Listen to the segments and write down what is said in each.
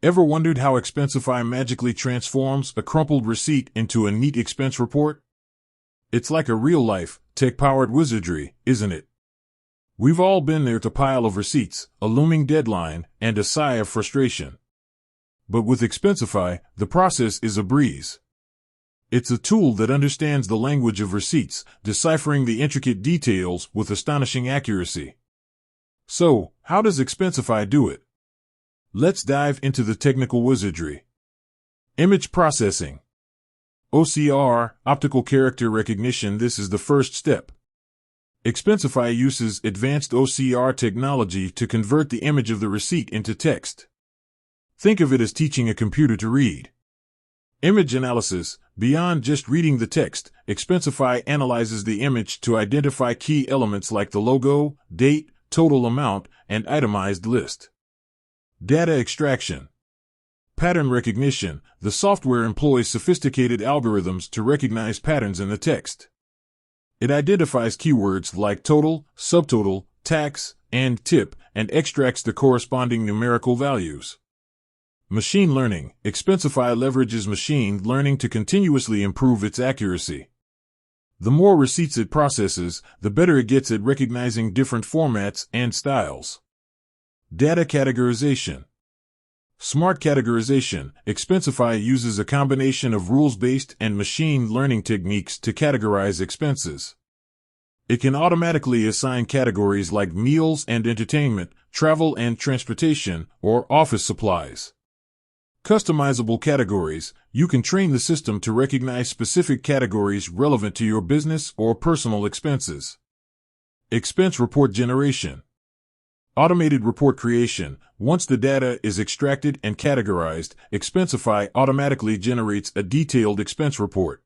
Ever wondered how Expensify magically transforms a crumpled receipt into a neat expense report? It's like a real-life, tech-powered wizardry, isn't it? We've all been there, to pile of receipts, a looming deadline, and a sigh of frustration. But with Expensify, the process is a breeze. It's a tool that understands the language of receipts, deciphering the intricate details with astonishing accuracy. So, how does Expensify do it? Let's dive into the technical wizardry. Image processing. OCR, optical character recognition. This is the first step. Expensify uses advanced OCR technology to convert the image of the receipt into text. Think of it as teaching a computer to read. Image analysis. Beyond just reading the text, Expensify analyzes the image to identify key elements like the logo, date, total amount, and itemized list. Data extraction. Pattern recognition. The software employs sophisticated algorithms to recognize patterns in the text. It identifies keywords like total, subtotal, tax, and tip, and extracts the corresponding numerical values. Machine learning. Expensify leverages machine learning to continuously improve its accuracy. The more receipts it processes, the better it gets at recognizing different formats and styles. Data categorization. Smart categorization. Expensify uses a combination of rules-based and machine learning techniques to categorize expenses. It can automatically assign categories like meals and entertainment, travel and transportation, or office supplies. Customizable categories. You can train the system to recognize specific categories relevant to your business or personal expenses. Expense report generation. Automated report creation. Once the data is extracted and categorized, Expensify automatically generates a detailed expense report.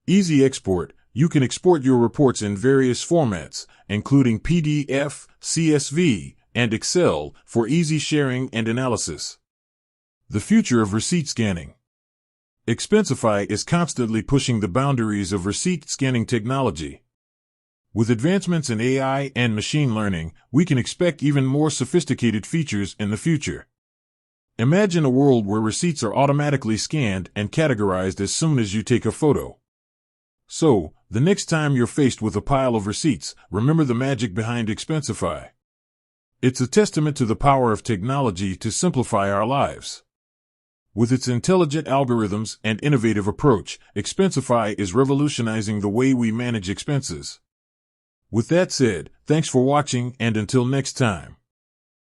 Easy export. You can export your reports in various formats, including PDF, CSV, and Excel, for easy sharing and analysis. The future of receipt scanning. Expensify is constantly pushing the boundaries of receipt scanning technology. With advancements in AI and machine learning, we can expect even more sophisticated features in the future. Imagine a world where receipts are automatically scanned and categorized as soon as you take a photo. So, the next time you're faced with a pile of receipts, remember the magic behind Expensify. It's a testament to the power of technology to simplify our lives. With its intelligent algorithms and innovative approach, Expensify is revolutionizing the way we manage expenses. With that said, thanks for watching, and until next time.